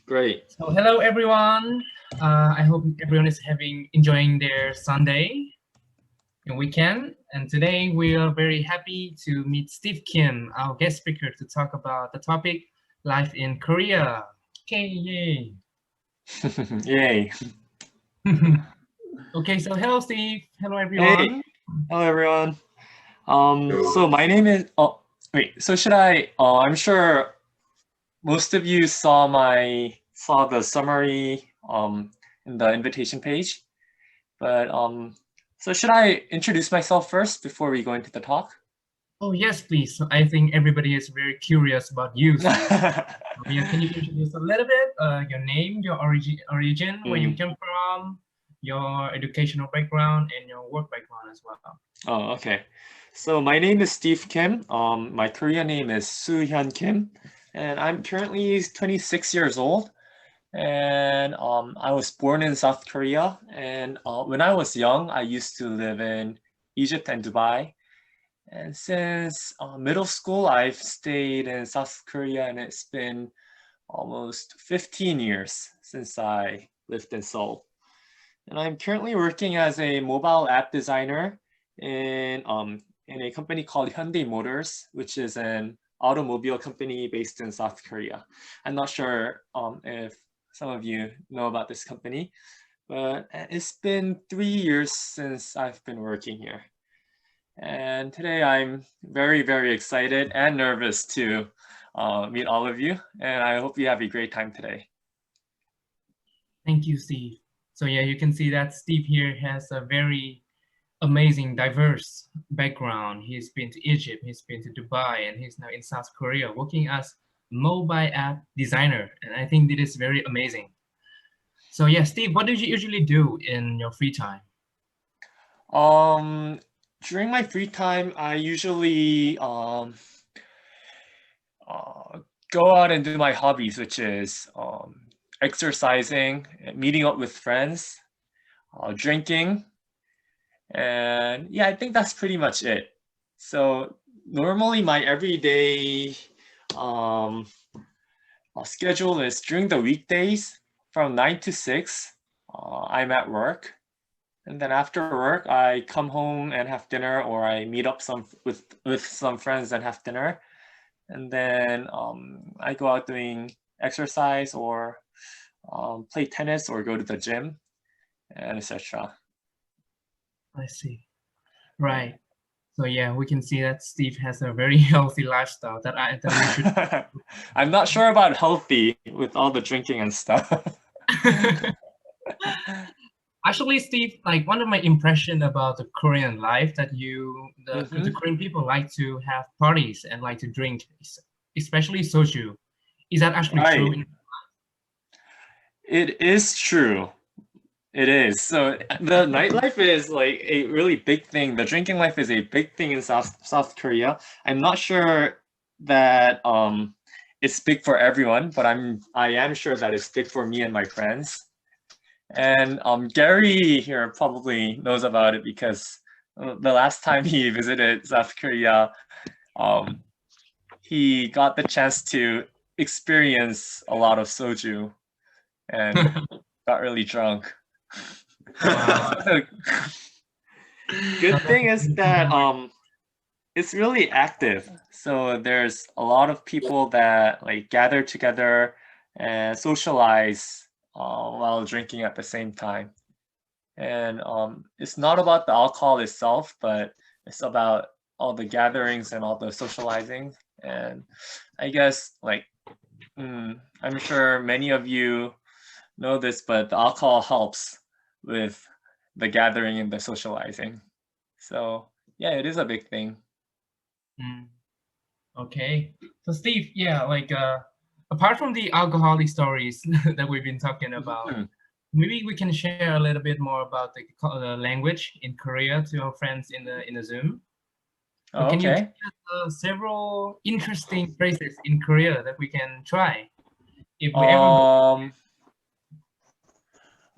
Great. So hello everyone. I hope everyone is enjoying their Sunday and weekend. And today we are very happy to meet Steve Kim, our guest speaker, to talk about the topic life in Korea. Okay, yay. Yay. Okay, so hello Steve. Hello Hey, everyone. hello everyone. So my name is, wait, so should I'm sure most of you saw the summary, in the invitation page, but, so should I introduce myself first before we go into the talk? Oh yes, please. So I think everybody is very curious about you, Steve. So, yeah, can you introduce a little bit your name, your origin, where you Mm. came from, your educational background, and your work background as well? Oh, okay. So my name is Steve Kim. My Korean name is Soo-hyun Kim, and I'm currently 26 years old. And I was born in South Korea. And when I was young, I used to live in Egypt and Dubai. And since middle school, I've stayed in South Korea, and it's been almost 15 years since I lived in Seoul. And I'm currently working as a mobile app designer in a company called Hyundai Motors, which is an automobile company based in South Korea. I'm not sure if some of you know about this company, but it's been 3 years since I've been working here. And today I'm very, very excited and nervous to meet all of you. And I hope you have a great time today. Thank you, Steve. So yeah, you can see that Steve here has a very amazing, diverse background. He's been to Egypt, he's been to Dubai, and he's now in South Korea working as mobile app designer. And I think that is very amazing. So yeah, Steve, what do you usually do in your free time? Um, During my free time, I usually uh, go out and do my hobbies, which is exercising, meeting up with friends, drinking, and yeah, I think that's pretty much it. So normally my everyday um, schedule is during the weekdays from 9 to 6. I'm at work. And then after work, I come home and have dinner, or I meet up with some friends and have dinner. And then I go out doing exercise or play tennis or go to the gym and etc. I see. Yeah. Right. So yeah, we can see that Steve has a very healthy lifestyle that we should. I'm not sure about healthy with all the drinking and stuff. Actually, Steve, like one of my impression about the Korean life that the Hmm. Korean people like to have parties and like to drink, especially soju. Is that actually true? Right. It is true. It is. So the nightlife is like a really big thing. The drinking life is a big thing in South Korea. I'm not sure that it's big for everyone, but I am sure that it's big for me and my friends. And Gary here probably knows about it because the last time he visited South Korea, um, he got the chance to experience a lot of soju and got really drunk. Wow. The No, good that's thing a is beautiful that memory. it's really active. So there's a lot of people that like gather together and socialize while drinking at the same time. And it's not about the alcohol itself, but it's about all the gatherings and all the socializing. And I guess I'm sure many of you know this, but the alcohol helps with the gathering and the socializing. So yeah, it is a big thing. Mm, okay. So Steve, yeah, like apart from the alcoholic stories that we've been talking about, Mhm. maybe we can share a little bit more about the language in Korea to our friends in the Zoom. So Oh, can you give okay. us several interesting phrases in Korea that we can try if we ever go? Um,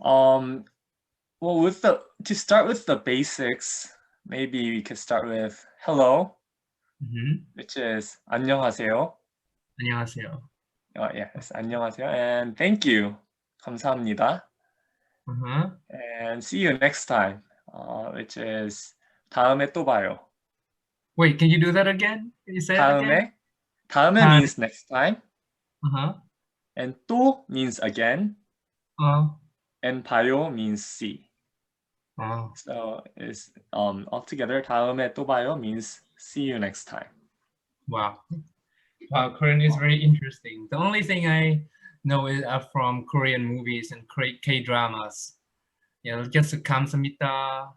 um, well, to start with the basics, maybe we could start with hello, Mhm. which is 안녕하세요. 안녕하세요. Yes, 안녕하세요, and thank you. 감사합니다. And see you next time, which is 다음에 또 봐요. Wait, can you do that again? Can you say it again? 다음에 means next time, Uh-huh. and 또 means again, Oh. and 봐요 means see. Oh. So it's altogether 다음에 또 봐요 means see you next time. Wow. Wow, Korean is very interesting. The only thing I know is from Korean movies and K-dramas. You know, just 감사합니다.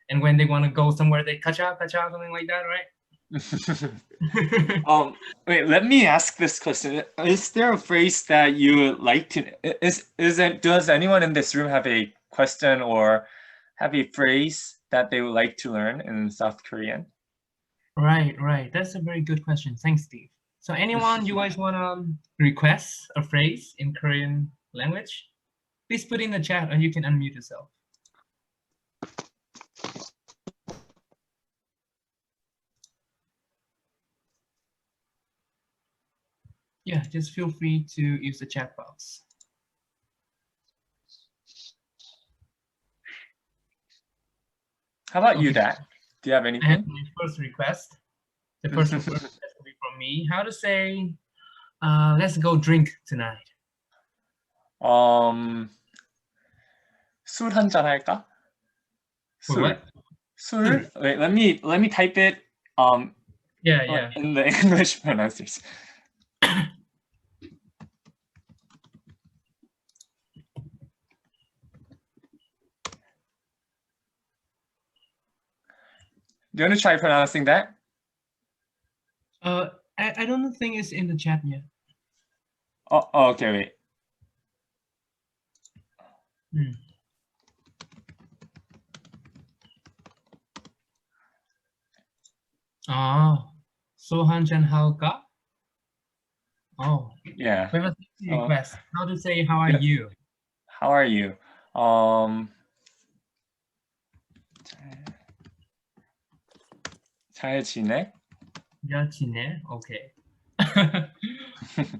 And when they want to go somewhere, they kacha, something like that, right? Wait, let me ask this question. Is there a phrase that you like to, does anyone in this room have a question or have a phrase that they would like to learn in South Korean? Right. That's a very good question. Thanks, Steve. So anyone, you guys want to request a phrase in Korean language? Please put in the chat and you can unmute yourself. Yeah, just feel free to use the chat box. How about you, Dad? Do you have anything? I have my first request. The first request will be from me. How to say, let's go drink tonight. 술 한잔 할까? What? 술? Wait, let me type it Yeah. in the English pronunciation. Do you want to try pronouncing that? I don't think it's in the chat yet. Oh, okay, wait. So 한잔 할까? Oh. Yeah. We have a request. How to say how are you? How are you? 잘 지내? 잘 지내? Okay.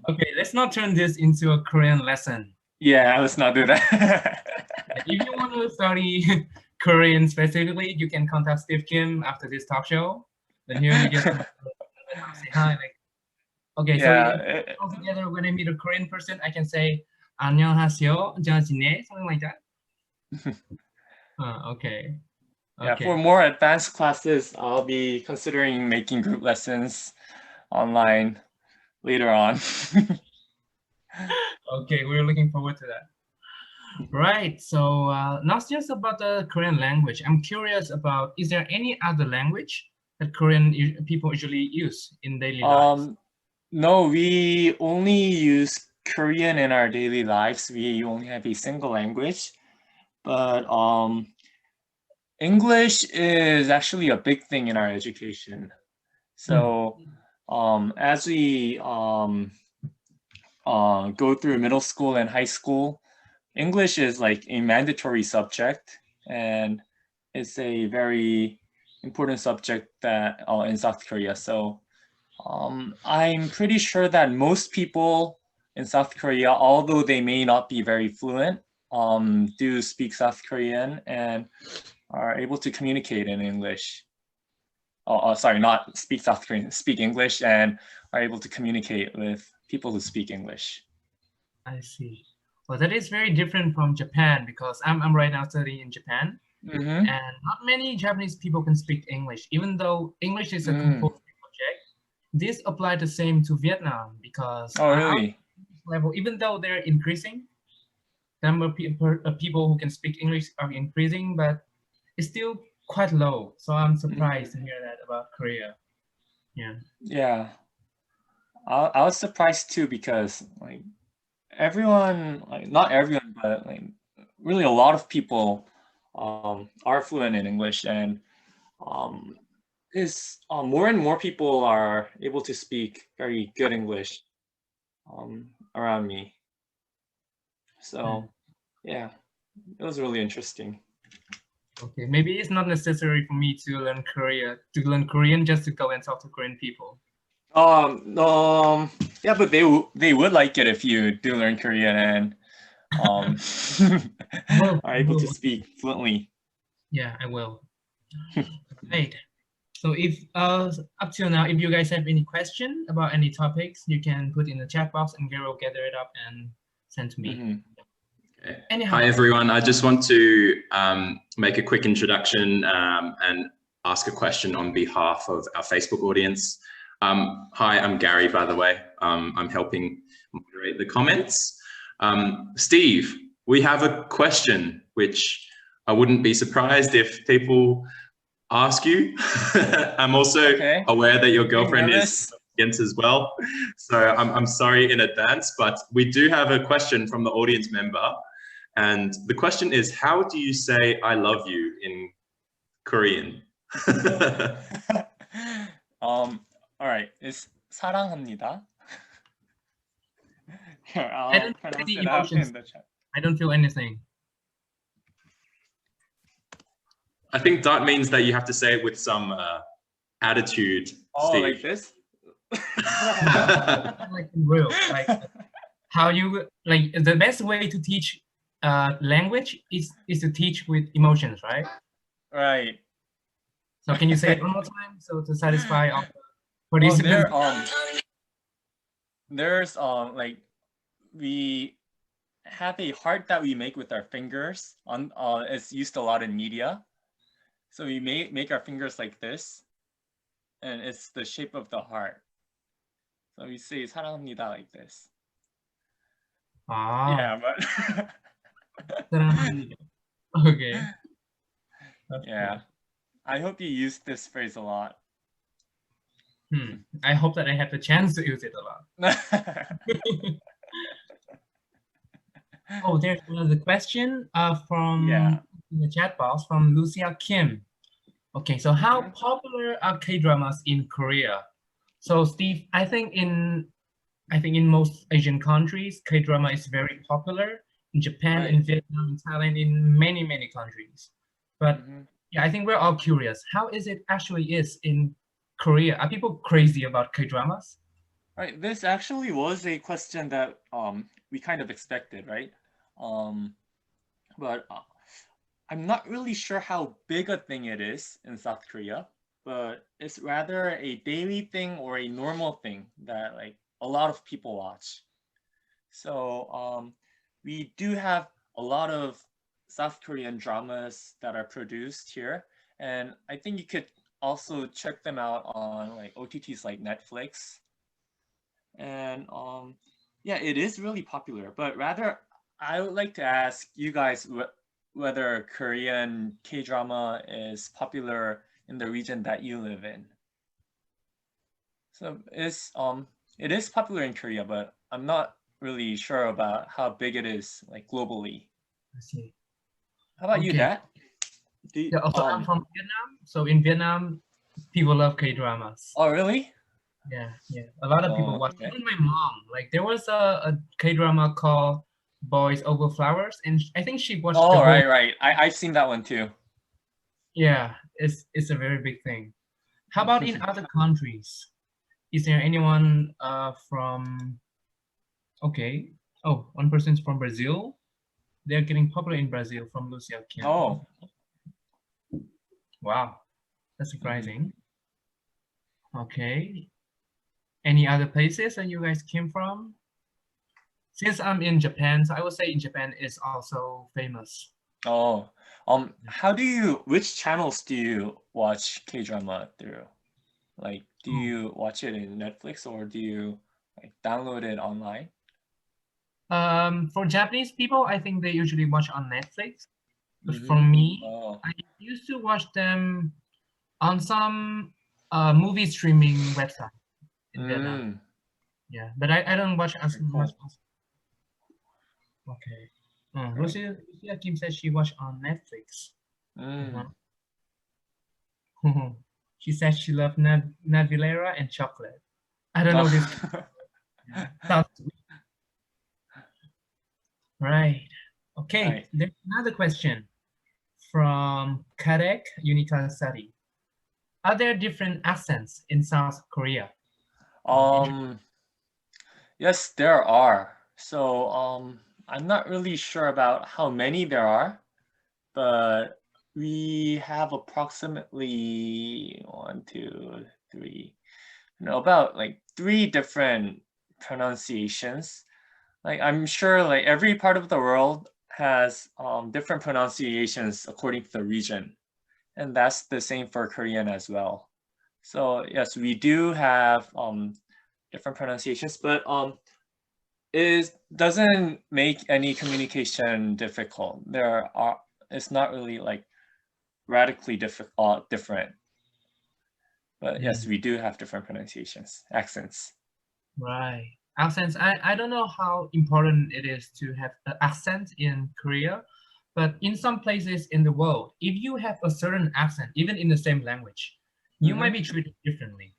Okay, let's not turn this into a Korean lesson. Yeah, let's not do that. If you want to study Korean specifically, you can contact Steve Kim after this talk show. Then here you just say hi. Okay, yeah. So altogether, when I meet a Korean person, I can say 안녕하세요, 잘 지내? Something like that. Okay. Yeah, for more advanced classes, I'll be considering making group lessons online later on. Okay, we're looking forward to that. Right, so not just about the Korean language. I'm curious about, is there any other language that Korean people usually use in daily lives? No, we only use Korean in our daily lives. We only have a single language, but English is actually a big thing in our education. So as we go through middle school and high school, English is like a mandatory subject, and it's a very important subject that in South Korea. So I'm pretty sure that most people in South Korea, although they may not be very fluent, do speak South Korean and are able to communicate in English. Sorry, not speak South Korean, speak English and are able to communicate with people who speak English. I see. Well, that is very different from Japan, because I'm right now studying in Japan, and not many Japanese people can speak English, even though English is a compulsory subject. This applies the same to Vietnam, because really? Level, even though they're increasing, number of people who can speak English are increasing, but it's still quite low. So I'm surprised to hear that about Korea. Yeah. I was surprised too, because like everyone, like not everyone, but like really a lot of people are fluent in English, and more and more people are able to speak very good English around me. So yeah, it was really interesting. Okay, maybe it's not necessary for me to learn Korean just to go and talk to Korean people. Yeah, but they would like it if you do learn Korean and Well, are able to speak fluently. yeah, I will. Right. So if up till now, if you guys have any question about any topics, you can put in the chat box and Gary will gather it up and send to me. Mm-hmm. Okay. Anyhow. Hi everyone, I just want to make a quick introduction and ask a question on behalf of our Facebook audience. Hi, I'm Gary, by the way. I'm helping moderate the comments. Steve, we have a question which I wouldn't be surprised if people ask you. I'm also aware that your girlfriend is against as well. So I'm sorry in advance, but we do have a question from the audience member. And the question is, how do you say I love you in Korean? All right, it's 사랑합니다. Here, I I'll don't feel pronounce any it out emotions. in the chat. I don't feel anything. I think that means that you have to say it with some attitude, Oh, Steve. like this? Like in real, like how you like the best way to teach language is to teach with emotions, right? Right. So can you say it one more time so to satisfy all the Well, participants? there's like we have a heart that we make with our fingers. It's used a lot in media. So we make our fingers like this, and it's the shape of the heart. So we say 사랑합니다 like this. Ah. Yeah, but okay. That's yeah, cool. I hope you use this phrase a lot. I hope that I have the chance to use it a lot. Oh, there's another question from the chat box from Lucia Kim. Okay, so how popular are K-dramas in Korea? So Steve, I think in most Asian countries, K-drama is very popular. In Japan, in Vietnam, in Thailand, in many countries. But yeah, I think we're all curious. How is it actually is in Korea? Are people crazy about K-dramas? Right. This actually was a question that we kind of expected, right? But I'm not really sure how big a thing it is in South Korea, but it's rather a daily thing or a normal thing that like a lot of people watch. So we do have a lot of South Korean dramas that are produced here, and I think you could also check them out on like OTTs like Netflix. And yeah, it is really popular, but rather I would like to ask you guys whether Korean K-drama is popular in the region that you live in. So it is popular in Korea, but I'm not really sure about how big it is like globally. I see. How about you, Dad? Yeah, also I'm from Vietnam, so in Vietnam, people love K-dramas. Oh, really? Yeah. A lot of people watch. Even my mom. Like there was a K-drama called Boys Over Flowers, and I think she watched. Oh, right. I've seen that one too. Yeah, it's a very big thing. How about in other countries? Is there anyone from? Okay. Oh, one person's from Brazil. They're getting popular in Brazil from Lucia Kim. Oh. Wow, that's surprising. Okay. Any other places that you guys came from? Since I'm in Japan, so I would say in Japan is also famous. Oh, which channels do you watch K-drama through? Like, do you watch it in Netflix or do you like download it online? For Japanese people, I think they usually watch on Netflix. But for me, I used to watch them on some movie streaming website in Vietnam. Yeah, but I don't watch as much. Okay. Lucia Kim says she watched on Netflix. She said she loved Navilera and chocolate. I don't know this. Sounds sweet. Right. Okay. There's another question from Karek Unikasari. Are there different accents in South Korea? Yes, there are. So I'm not really sure about how many there are, but we have approximately one, two, three, about like 3 different pronunciations. Like I'm sure like every part of the world has different pronunciations according to the region. And that's the same for Korean as well. So yes, we do have different pronunciations, but it doesn't make any communication difficult. It's not really like radically different. But yes, we do have different pronunciations, accents. Right. Accents. I don't know how important it is to have an accent in Korea, but in some places in the world, if you have a certain accent, even in the same language, you might be treated differently.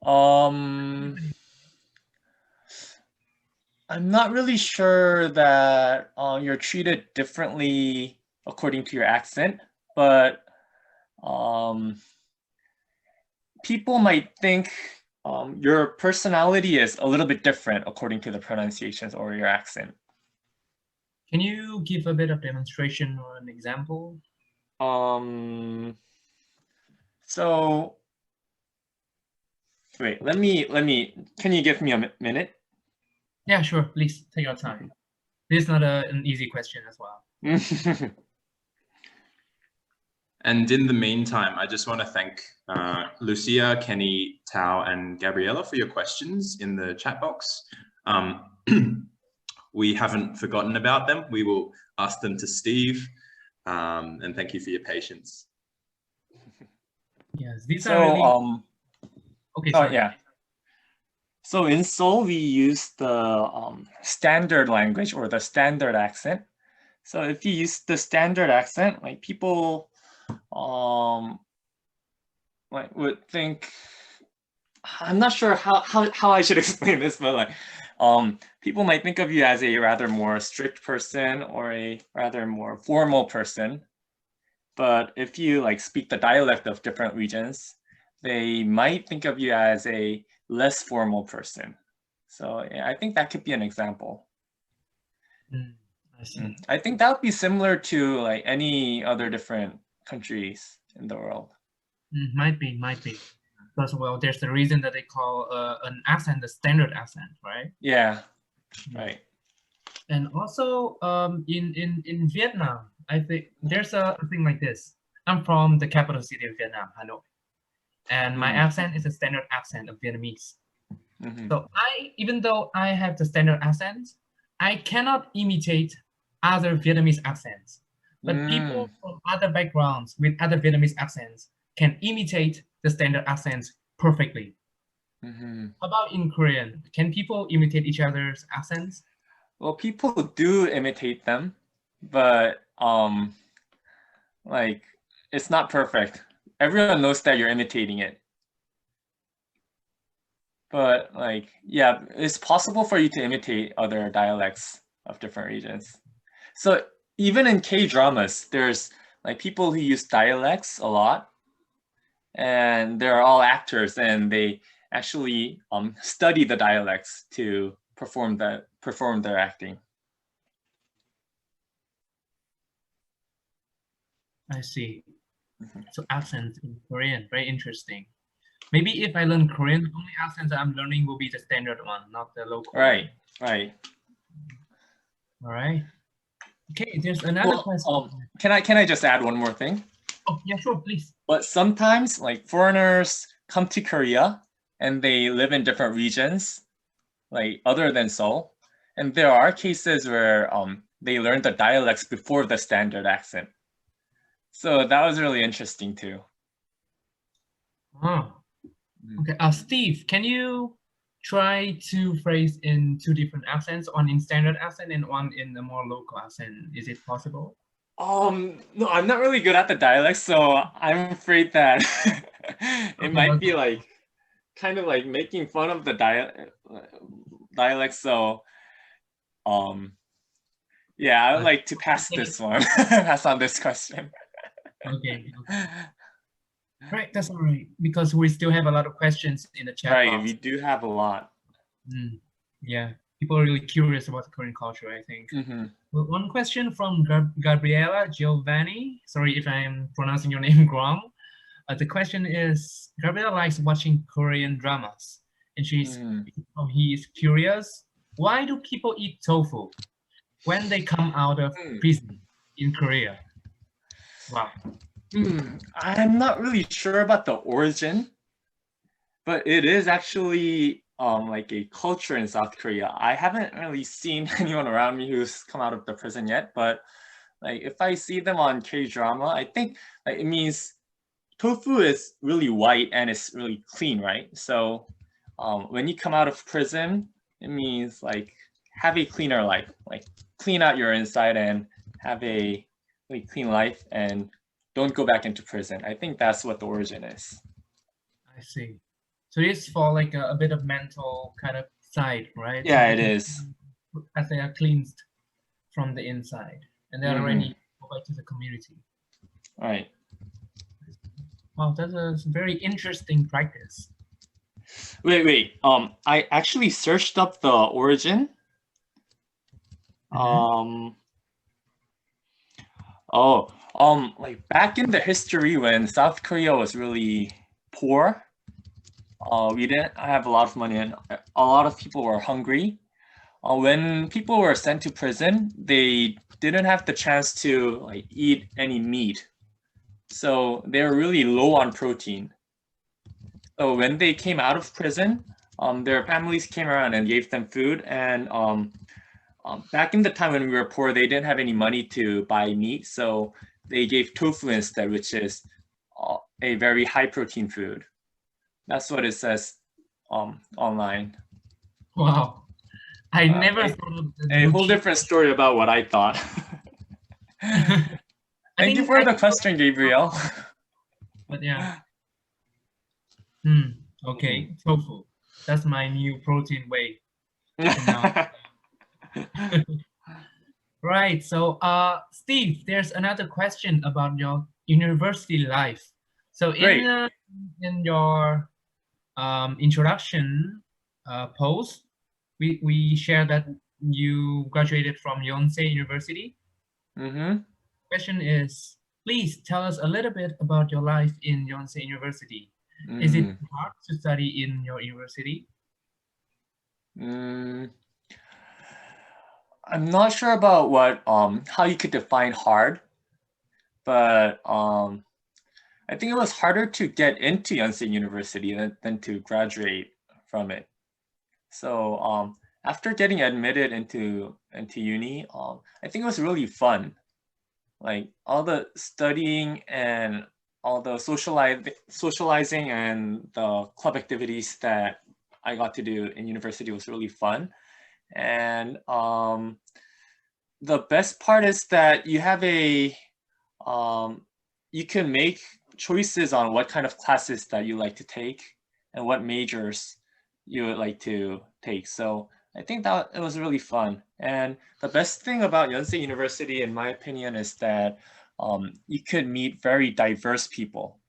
I'm not really sure that you're treated differently according to your accent, but people might think your personality is a little bit different according to the pronunciations or your accent. Can you give a bit of demonstration or an example? So wait, let me, can you give me a minute? Yeah, sure. Please take your time. This is not an easy question as well. And in the meantime, I just want to thank Lucia, Kenny, Tao, and Gabriella for your questions in the chat box. We haven't forgotten about them. We will ask them to Steve. And thank you for your patience. Yes, these are really... Okay, sorry. Yeah. So in Seoul, we use the standard language or the standard accent. So if you use the standard accent, like people like would think, I'm not sure how I should explain this, but like people might think of you as a rather more strict person or a rather more formal person. But if you like speak the dialect of different regions, they might think of you as a less formal person. So yeah, I think that could be an example. I see. I think that would be similar to like any other different countries in the world. Might be. Because well, there's the reason that they call an accent the standard accent, right? Yeah, right. And also in Vietnam, I think there's a thing like this. I'm from the capital city of Vietnam, Hanoi, and my accent is a standard accent of Vietnamese. So even though I have the standard accent, I cannot imitate other Vietnamese accents. But people from other backgrounds with other Vietnamese accents can imitate the standard accents perfectly. How about in Korean? Can people imitate each other's accents? Well, people do imitate them, but like it's not perfect. Everyone knows that you're imitating it. But like, yeah, it's possible for you to imitate other dialects of different regions. So even in K-dramas, there's like people who use dialects a lot, and they're all actors, and they actually study the dialects to perform their acting. I see. So accents in Korean, very interesting. Maybe if I learn Korean, the only accents that I'm learning will be the standard one, not the local. Right. All right. Okay, there's another question. Can I just add one more thing? Oh, yeah, sure, please. But sometimes like foreigners come to Korea and they live in different regions, like other than Seoul. And there are cases where they learn the dialects before the standard accent. So that was really interesting too. Oh, okay. Steve, can you try to phrase in 2 different accents, one in standard accent and one in the more local accent? Is it possible? No, I'm not really good at the dialects, so I'm afraid that it might be like kind of like making fun of the dialect. So yeah, I would like to pass this one, pass on this question. Okay. Right, that's all right, because we still have a lot of questions in the chat Right, box. we do have a lot. Yeah, people are really curious about the Korean culture, I think. Mm-hmm. Well, one question from Gabriela Giovanni. Sorry if I'm pronouncing your name wrong. The question is, Gabriela likes watching Korean dramas, and he is curious, why do people eat tofu when they come out of prison in Korea? Wow. I'm not really sure about the origin, but it is actually like a culture in South Korea. I haven't really seen anyone around me who's come out of the prison yet, but like if I see them on K-drama, I think like it means tofu is really white and it's really clean, right? So when you come out of prison, it means like have a cleaner life, like clean out your inside and have a really clean life and don't go back into prison. I think that's what the origin is. I see. So it's for like a bit of mental kind of side, right? Yeah, So it is. as they are cleansed from the inside and they're already go back to the community. Right. Wow, that's a very interesting practice. Wait. I actually searched up the origin. Like back in the history when South Korea was really poor, we didn't have a lot of money and a lot of people were hungry. When people were sent to prison, they didn't have the chance to like eat any meat. So they were really low on protein. So when they came out of prison, their families came around and gave them food. And back in the time when we were poor, they didn't have any money to buy meat. So they gave tofu instead, which is a very high protein food. That's what it says online. Wow. I never thought of a whole different story about what I thought. Thank you for the question, Gabriel. But yeah. Okay, tofu. That's my new protein way. Right. So, Steve, there's another question about your university life. So, in your introduction post, we share that you graduated from Yonsei University. Question is, please tell us a little bit about your life in Yonsei University. Is it hard to study in your university? I'm not sure about what how you could define hard, but I think it was harder to get into Yonsei University than to graduate from it. So after getting admitted into uni, I think it was really fun. Like all the studying and all the socializing and the club activities that I got to do in university was really fun. And the best part is that you have you can make choices on what kind of classes that you like to take and what majors you would like to take. So I think that it was really fun. And the best thing about Yonsei University, in my opinion, is that you could meet very diverse people.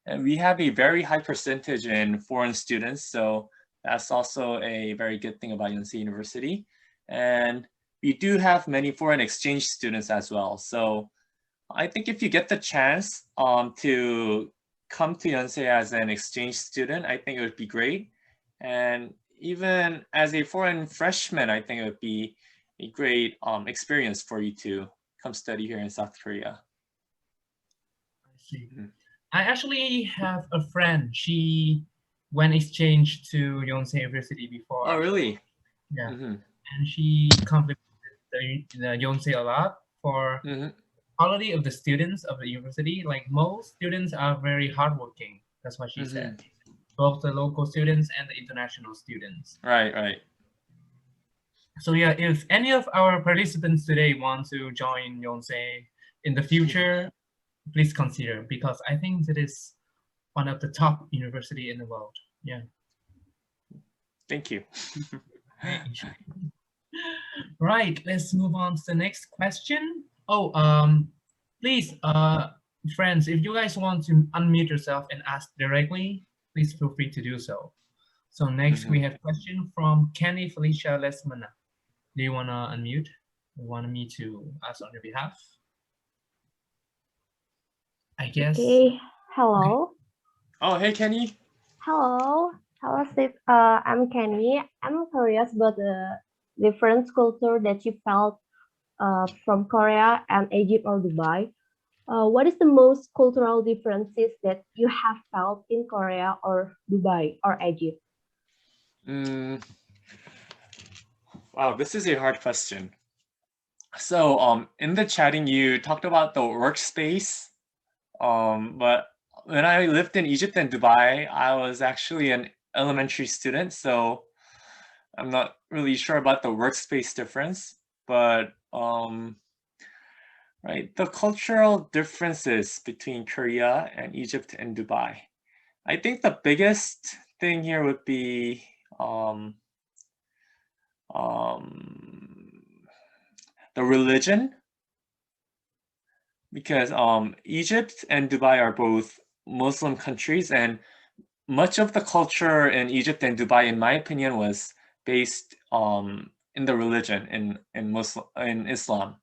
And we have a very high percentage in foreign students. So that's also a very good thing about Yonsei University. And we do have many foreign exchange students as well. So I think if you get the chance to come to Yonsei as an exchange student, I think it would be great. And even as a foreign freshman, I think it would be a great experience for you to come study here in South Korea. I see. I actually have a friend. She went exchange to Yonsei University before. Oh, really? Yeah. And she complimented the Yonsei a lot for quality of the students of the university. Like most students are very hardworking. That's what she said. Both the local students and the international students. Right. So yeah, if any of our participants today want to join Yonsei in the future, please consider, because I think it is one of the top university in the world. Yeah. Thank you. Right, let's move on to the next question. Oh, please, friends, if you guys want to unmute yourself and ask directly, please feel free to do so. So next we have a question from Kenny Felicia Lesmana. Do you want to unmute? You want me to ask on your behalf? I guess. Okay. Hello. Oh, hey, Kenny. Hello. Hello, Steve. I'm Kenny. I'm curious about the different culture that you felt from Korea and Egypt or Dubai. What is the most cultural differences that you have felt in Korea or Dubai or Egypt? Wow, this is a hard question. So, in the chatting, you talked about the workspace. But when I lived in Egypt and Dubai, I was actually an elementary student, so I'm not really sure about the workspace difference. But right, the cultural differences between Korea and Egypt and Dubai. I think the biggest thing here would be the religion, because Egypt and Dubai are both Muslim countries, and much of the culture in Egypt and Dubai, in my opinion, was based in the religion in Islam.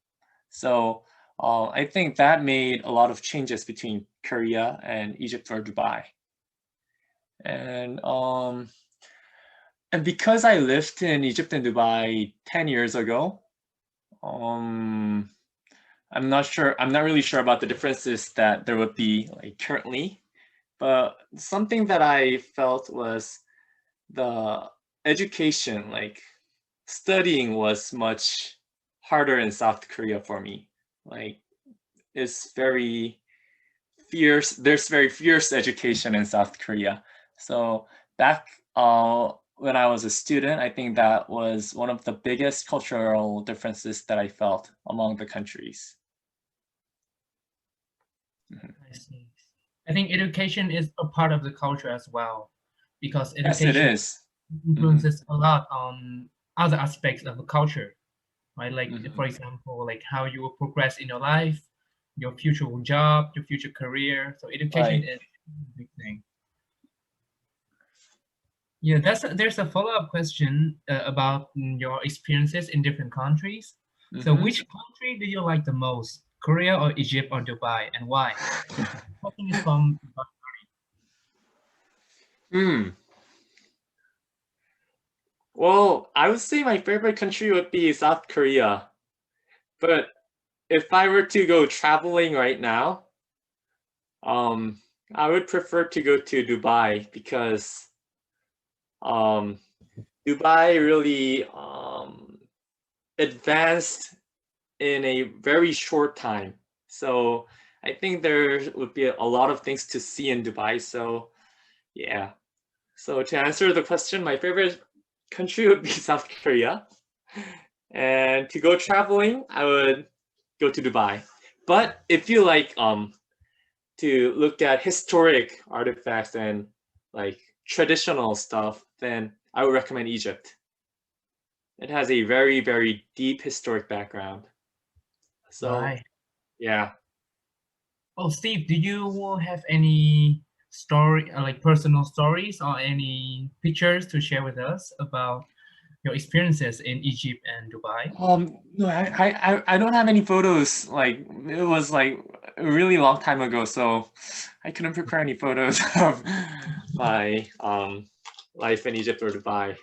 So I think that made a lot of changes between Korea and Egypt or Dubai. And because I lived in Egypt and Dubai 10 years ago, I'm not really sure about the differences that there would be like currently, but something that I felt was the education, like studying was much harder in South Korea for me. Like it's very fierce. There's very fierce education in South Korea. So back when I was a student, I think that was one of the biggest cultural differences that I felt among the countries. I see. I think education is a part of the culture as well, because Yes, it education is. influences a lot on other aspects of the culture, right? Like, Mhm. for example, like how you will progress in your life, your future job, your future career. So education Right. is a big thing. Yeah, there's a follow-up question about your experiences in different countries. So Mhm. which country do you like the most, Korea or Egypt or Dubai, and why? Question is from Well, I would say my favorite country would be South Korea. But if I were to go traveling right now, I would prefer to go to Dubai because Dubai really advanced in a very short time. So I think there would be a lot of things to see in Dubai. So yeah. So to answer the question, my favorite country would be South Korea. And to go traveling, I would go to Dubai. But if you like to look at historic artifacts and like traditional stuff, then I would recommend Egypt. It has a very, very deep historic background. So right. yeah. Oh, Steve, do you have any story, like personal stories or any pictures to share with us about your experiences in Egypt and Dubai? No, I don't have any photos. Like it was like a really long time ago, so I couldn't prepare any photos of my life in Egypt or Dubai.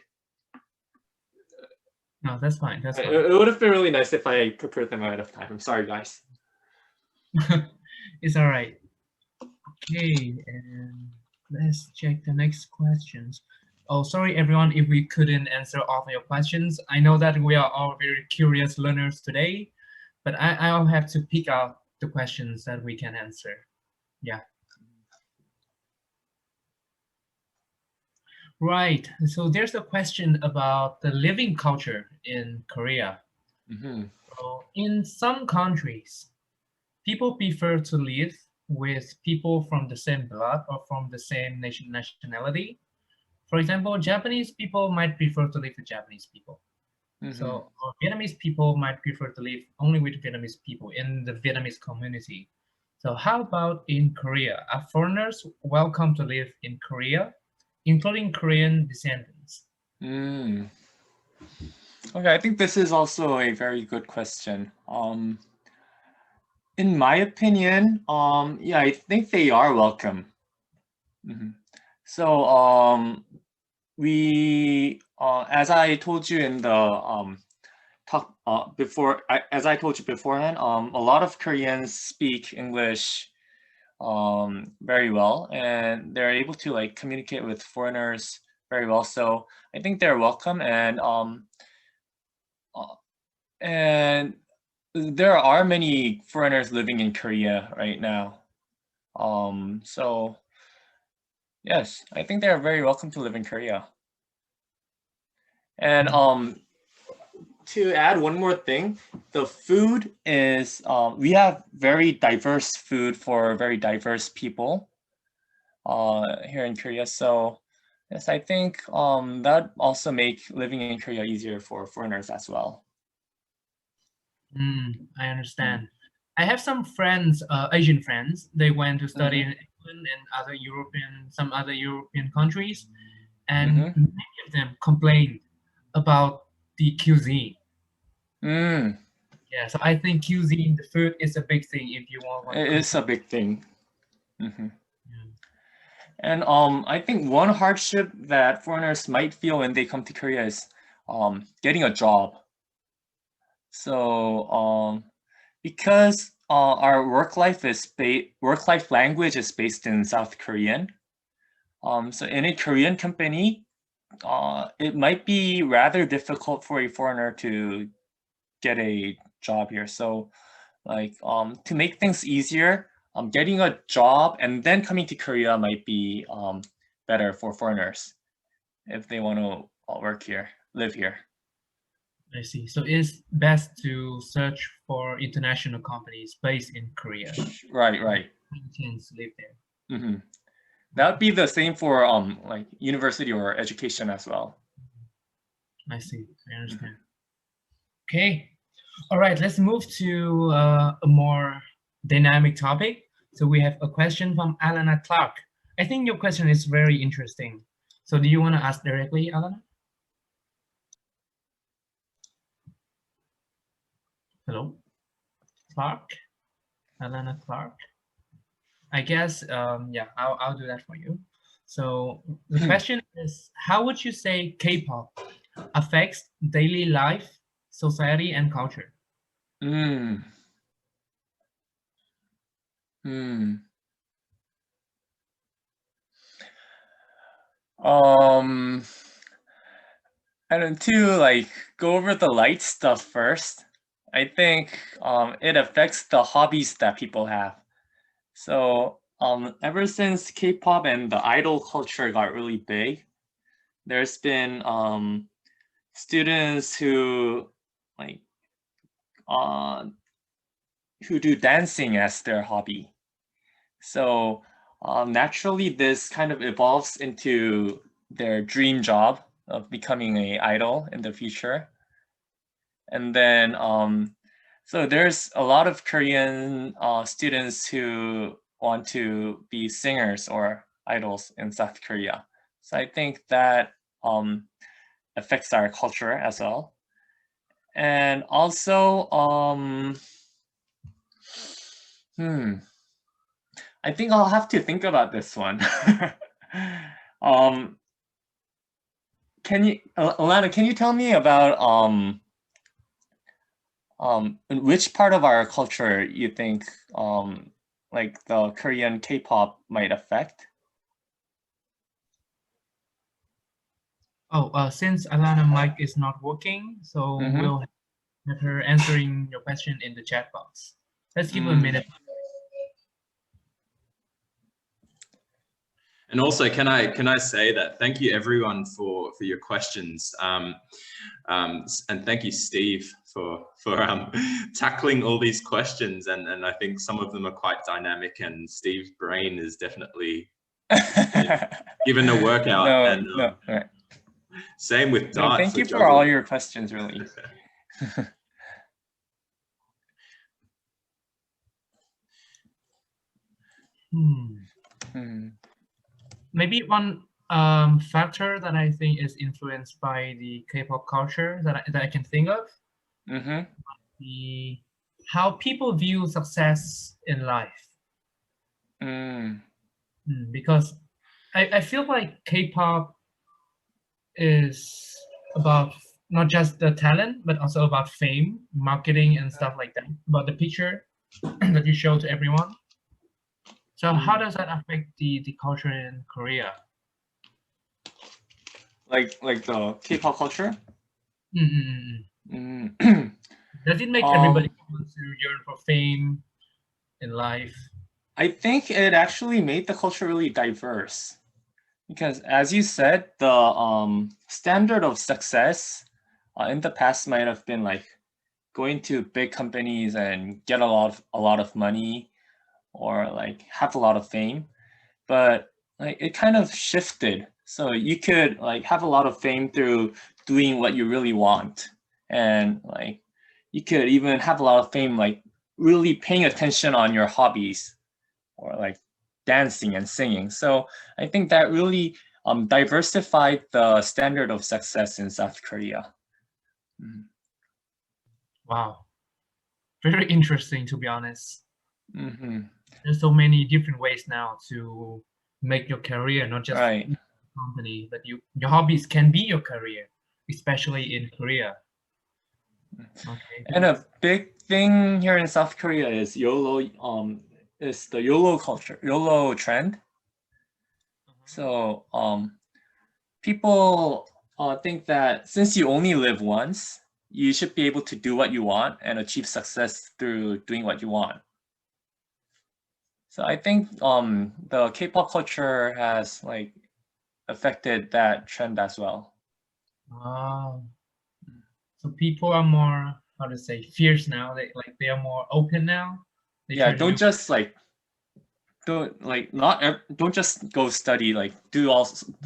No, that's fine. That's fine. It would have been really nice if I prepared them ahead of time. I'm sorry, guys. It's all right. Okay, and let's check the next questions. Oh, sorry everyone if we couldn't answer all of your questions. I know that we are all very curious learners today, but I'll have to pick out the questions that we can answer. Yeah. Right. So there's a question about the living culture in Korea. So in some countries, people prefer to live with people from the same blood or from the same nationality. For example, Japanese people might prefer to live with Japanese people. So Vietnamese people might prefer to live only with Vietnamese people in the Vietnamese community. So how about in Korea? Are foreigners welcome to live in Korea, including Korean descendants? Mm. Okay, I think this is also a very good question. In my opinion, yeah, I think they are welcome. So, as I told you in the talk as I told you beforehand, a lot of Koreans speak English very well, and they're able to like communicate with foreigners very well. So I think they're welcome, and there are many foreigners living in Korea right now. So yes, I think they're very welcome to live in Korea. And to add one more thing, the food is we have very diverse food for very diverse people here in Korea. So yes, I think that also make living in Korea easier for foreigners as well. I understand. I have some friends, Asian friends. They went to study in England and some other European countries, and many of them complained about the cuisine. Yeah, so I think cuisine, the food, is a big thing if you want. It is a big thing. And I think one hardship that foreigners might feel when they come to Korea is getting a job. So because our work life language is based in South Korean. So in a Korean company, it might be rather difficult for a foreigner to get a job here. So like to make things easier, getting a job and then coming to Korea might be better for foreigners if they want to work here, live here. I see. So it's best to search for international companies based in Korea. Right. Chance to live there. That would be the same for like university or education as well. I see. I understand. Okay. All right. Let's move to a more dynamic topic. So we have a question from Alana Clark. I think your question is very interesting. So do you want to ask directly, Alana? Hello, Clark, Alana Clark. I guess, yeah, I'll do that for you. So the question is, how would you say K-pop affects daily life, society, and culture? And to like go over the light stuff first, I think it affects the hobbies that people have. So ever since K-pop and the idol culture got really big, there's been students who like who do dancing as their hobby. So naturally, this kind of evolves into their dream job of becoming an idol in the future. And then, so there's a lot of Korean students who want to be singers or idols in South Korea. So I think that affects our culture as well. And also, I think I'll have to think about this one. Alana, can you tell me about which part of our culture you think like the Korean K-pop might affect? Oh, since Alana mic is not working, so we'll have her answering your question in the chat box. Let's give her a minute. And also, can I say that thank you everyone for your questions, and thank you Steve for tackling all these questions, and I think some of them are quite dynamic, and Steve's brain is definitely given a workout. Right. Same with Dart. Thank you for all your questions, really. Maybe one factor that I think is influenced by the K-pop culture that I can think of, the how people view success in life. Because I feel like K-pop is about not just the talent, but also about fame, marketing, and stuff like that, about the picture that you show to everyone. So how does that affect the culture in Korea? Like the K-pop culture? Does it make everybody want to yearn for fame in life? I think it actually made the culture really diverse. Because as you said, the standard of success in the past might have been like going to big companies and get a lot of money, or like have a lot of fame. But like it kind of shifted. So you could like have a lot of fame through doing what you really want, and like you could even have a lot of fame like really paying attention on your hobbies, or like dancing and singing. So I think that really diversified the standard of success in South Korea. Wow, very interesting, to be honest. There's so many different ways now to make your career, not just company, but your hobbies can be your career, especially in Korea. Okay. And a big thing here in South Korea is YOLO. Is the YOLO culture, YOLO trend. So people think that since you only live once, you should be able to do what you want and achieve success through doing what you want. So I think the K-pop culture has like affected that trend as well. Wow. So people are more, how to say, fierce now. They are more open now. Don't just go study. Like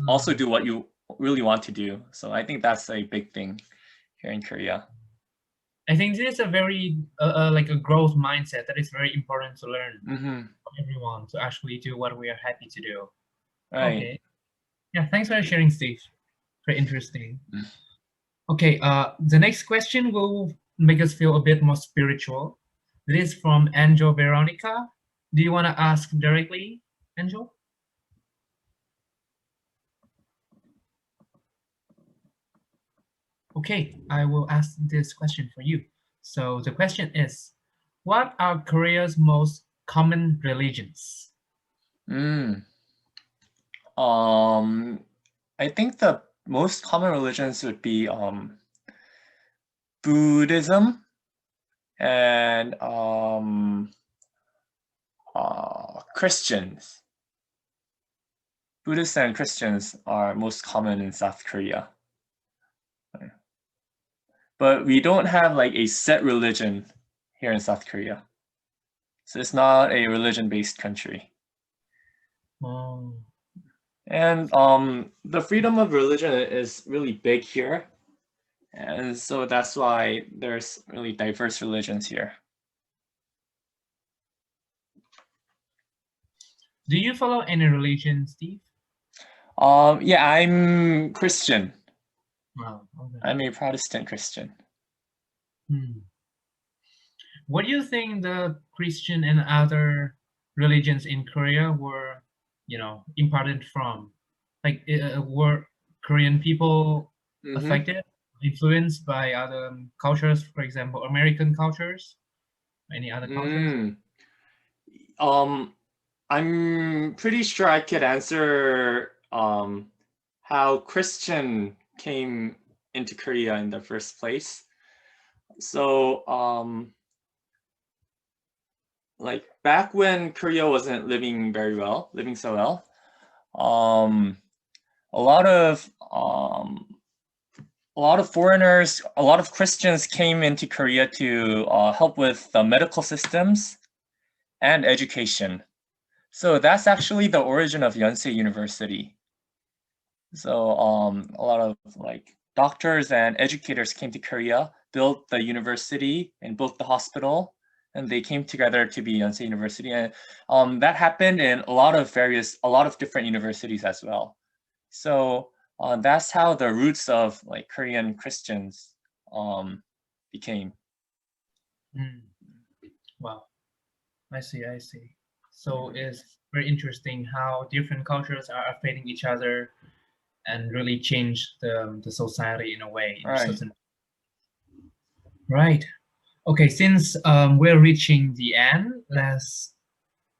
also do what you really want to do. So I think that's a big thing here in Korea. I think this is a very like a growth mindset that is very important to learn for everyone to actually do what we are happy to do. Right. Okay. Yeah, thanks for sharing, Steve. Very interesting. Okay, the next question will make us feel a bit more spiritual. This is from Angel Veronica. Do you want to ask directly, Angel? Okay, I will ask this question for you. So the question is, what are Korea's most common religions? I think the most common religions would be Buddhism and Christians. Buddhists and Christians are most common in South Korea. But we don't have like a set religion here in South Korea. So it's not a religion-based country. And the freedom of religion is really big here. And so that's why there's really diverse religions here. Do you follow any religion, Steve? Yeah, I'm Christian. Wow, okay. I'm a Protestant Christian. What do you think the Christian and other religions in Korea were, imparted from? Like, were Korean people affected, influenced by other cultures, for example, American cultures, any other cultures? I'm pretty sure I could answer how Christian came into Korea in the first place. So like back when Korea wasn't living so well, a lot of foreigners, a lot of Christians came into Korea to help with the medical systems and education. So that's actually the origin of Yonsei University. So a lot of like doctors and educators came to Korea, built the university and built the hospital, and they came together to be Yonsei University. And that happened in a lot of different universities as well. So that's how the roots of like Korean Christians became. Wow, I see. So it's very interesting how different cultures are affecting each other and really change the society in a way. In a Right. certain... Right. Okay, since we're reaching the end,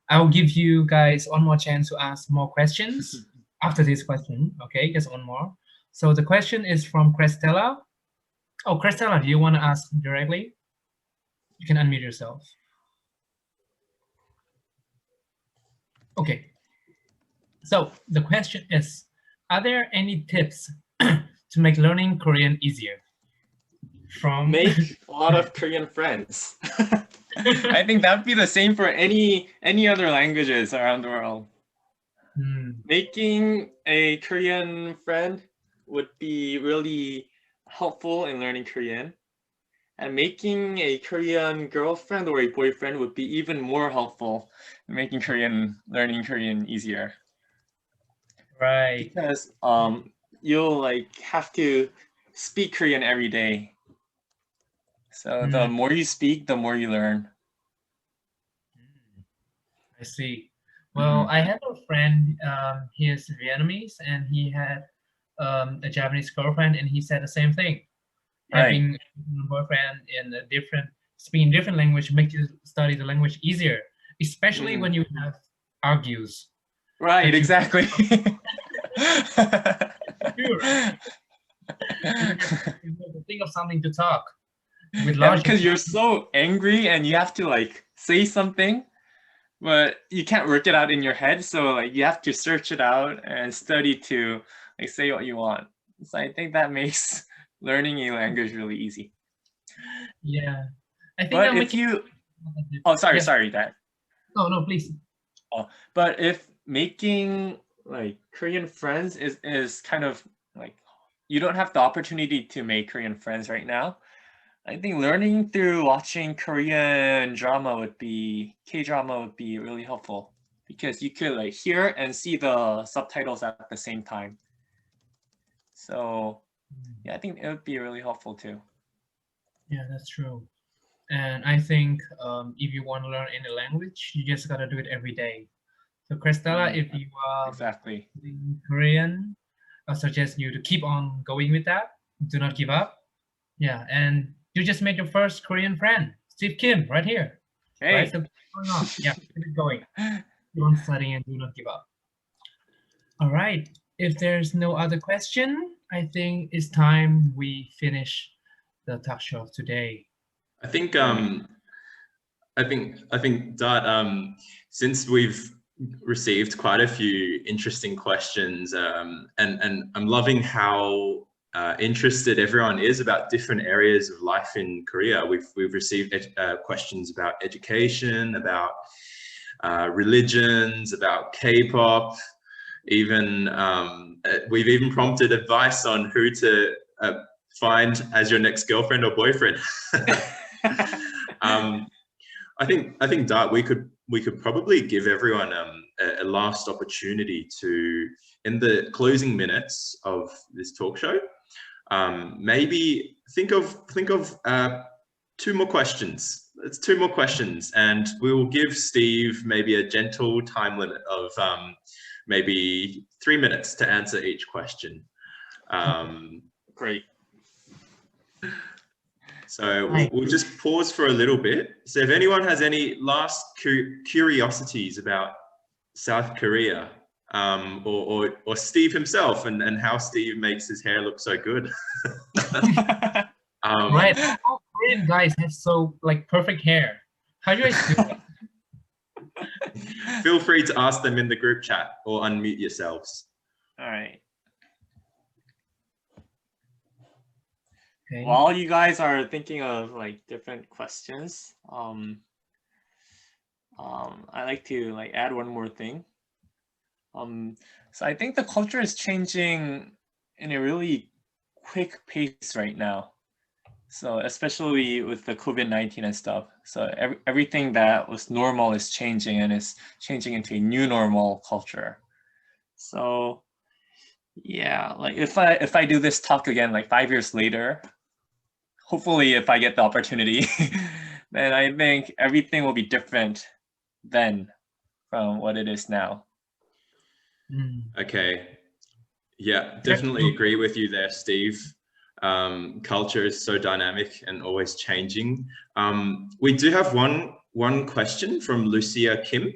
I'll give you guys one more chance to ask more questions after this question. Okay, just one more. So the question is from Crestella. Oh, Crestella, do you want to ask directly? You can unmute yourself. Okay. So the question is, are there any tips to make learning Korean easier? Make a lot of Korean friends. I think that would be the same for any other languages around the world. Making a Korean friend would be really helpful in learning Korean. And making a Korean girlfriend or a boyfriend would be even more helpful in making learning Korean easier. Right. Because you'll like have to speak Korean every day. So the more you speak, the more you learn. I see. Well, I have a friend, he is Vietnamese, and he had a Japanese girlfriend, and he said the same thing. Right. Having a boyfriend in a speaking different language makes you study the language easier, especially when you have argues. Right, exactly. Think of something to talk with because you're so angry and you have to like say something, but you can't work it out in your head. So like you have to search it out and study to like say what you want. So I think that makes learning a language really easy. Yeah, I think. But if you, oh sorry, Dad. No, please. Oh, but if making like Korean friends is kind of like you don't have the opportunity to make Korean friends right now, I think learning through watching Korean K-drama would be really helpful because you could like hear and see the subtitles at the same time. So yeah, I think it would be really helpful too. Yeah, that's true. And I think if you want to learn any language, you just gotta do it every day. So Cristela, if you are exactly in Korean, I suggest you to keep on going with that. Do not give up. Yeah, and you just made your first Korean friend, Steve Kim, right here. Hey. Right, so keep going on. Yeah, keep it going. Keep on studying and do not give up. All right. If there's no other question, I think it's time we finish the talk show of today. I think that since we've received quite a few interesting questions, and I'm loving how interested everyone is about different areas of life in Korea. We've received questions about education, about religions, about K-pop. Even we've even prompted advice on who to find as your next girlfriend or boyfriend. I think Dart, we could probably give everyone a last opportunity to, in the closing minutes of this talk show, maybe think of 2 more questions. It's 2 more questions, and we will give Steve maybe a gentle time limit of maybe 3 minutes to answer each question. Great. So we'll just pause for a little bit. So if anyone has any last curiosities about South Korea, or Steve himself and how Steve makes his hair look so good. Right, all Korean guys have so like perfect hair. How do you guys do that? Feel free to ask them in the group chat or unmute yourselves. All right. Okay. While you guys are thinking of like different questions, I like to like add one more thing. So I think the culture is changing in a really quick pace right now. So especially with the COVID-19 and stuff. So everything that was normal is changing and is changing into a new normal culture. So yeah, like if I do this talk again like 5 years later, hopefully if I get the opportunity, then I think everything will be different then from what it is now. Okay. Yeah, definitely agree with you there, Steve. Culture is so dynamic and always changing. We do have one question from Lucia Kim.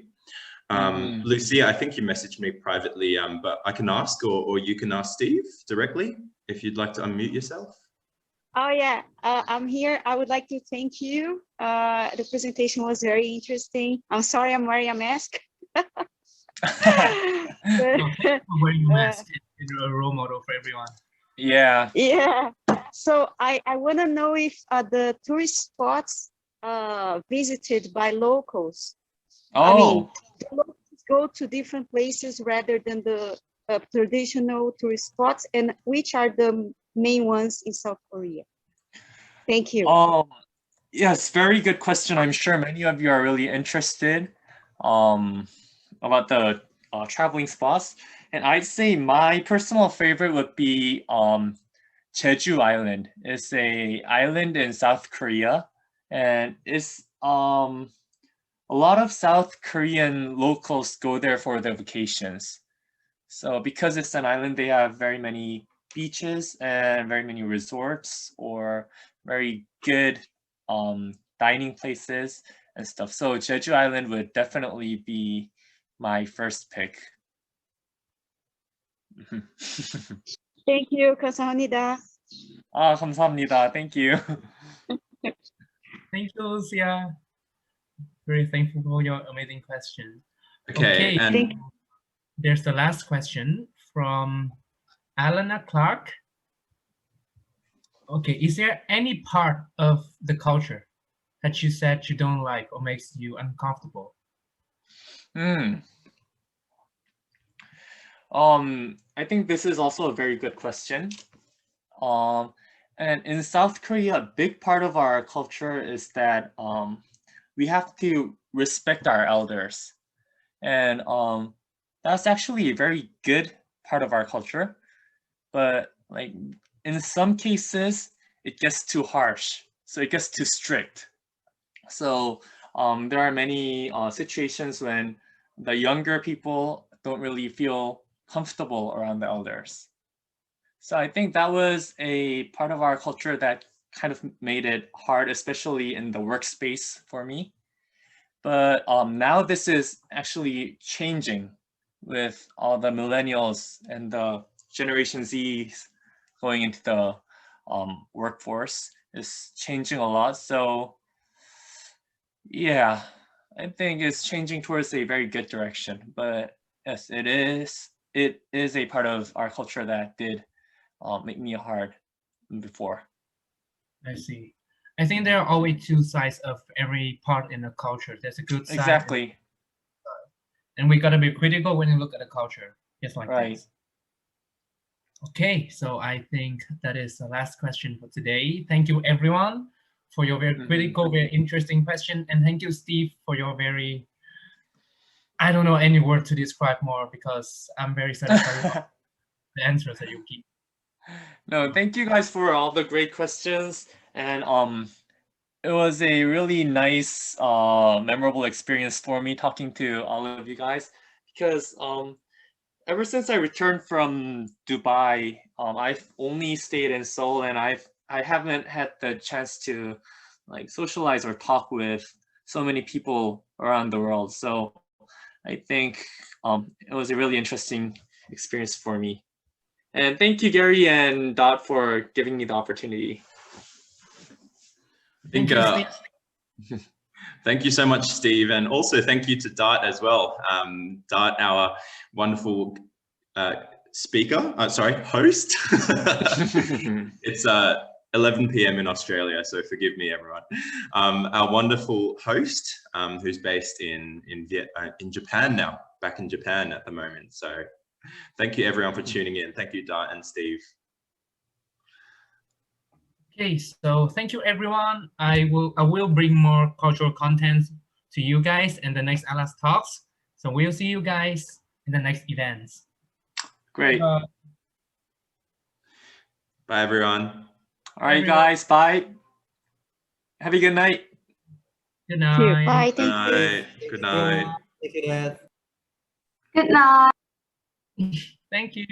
Lucia, I think you messaged me privately, but I can ask, or you can ask Steve directly if you'd like to unmute yourself. Oh yeah, I'm here. I would like to thank you. The presentation was very interesting. I'm sorry I'm wearing a mask. Thank you for wearing a mask. You're a role model for everyone. Yeah. Yeah. So I want to know if the tourist spots visited by locals. Oh. I mean, the locals go to different places rather than the traditional tourist spots, and which are the main ones in South Korea? Thank you. Yes, very good question. I'm sure many of you are really interested about the traveling spots. And I'd say my personal favorite would be Jeju Island. It's a island in South Korea, and it's a lot of South Korean locals go there for their vacations. So because it's an island, they have very many beaches and very many resorts or very good dining places and stuff. So Jeju Island would definitely be my first pick. Thank you. 감사합니다. 감사합니다. Thank you. Thank you, Lucia. Very thankful for your amazing question. Okay, and there's the last question from Alana Clark. Okay, is there any part of the culture that you said you don't like or makes you uncomfortable? I think this is also a very good question. And in South Korea, a big part of our culture is that we have to respect our elders. And that's actually a very good part of our culture. But like in some cases, it gets too harsh. So it gets too strict. So there are many situations when the younger people don't really feel comfortable around the elders. So I think that was a part of our culture that kind of made it hard, especially in the workspace for me. But now this is actually changing with all the millennials and the Generation Z's going into the workforce. Is changing a lot. So yeah, I think it's changing towards a very good direction. But yes, it is a part of our culture that did make me hard before. I see. I think there are always two sides of every part in a culture. There's a good side. Exactly. And we gotta be critical when you look at the culture, just like Right. this. Okay, so I think that is the last question for today. Thank you everyone for your very critical, very interesting question. And thank you, Steve, for your very, I don't know any word to describe more because I'm very satisfied with the answers that you give. No, thank you guys for all the great questions. And it was a really nice, memorable experience for me talking to all of you guys because ever since I returned from Dubai, I've only stayed in Seoul and I haven't had the chance to like socialize or talk with so many people around the world. So I think it was a really interesting experience for me. And thank you, Gary and Dot, for giving me the opportunity. Thank you so much, Steve. And also thank you to Dart as well. Dart, our wonderful host. It's 11 p.m. in Australia, so forgive me, everyone. Our wonderful host, who's based in Japan now, back in Japan at the moment. So thank you everyone for tuning in. Thank you, Dart and Steve. Okay, so thank you everyone. I will bring more cultural content to you guys in the next Alas Talks. So we'll see you guys in the next events. Great. Bye. Bye, everyone. All right, guys. Bye. Have a good night. Good night. Bye. Good Thank you. night. Good night. Thank you, Dad. Good night. Thank you.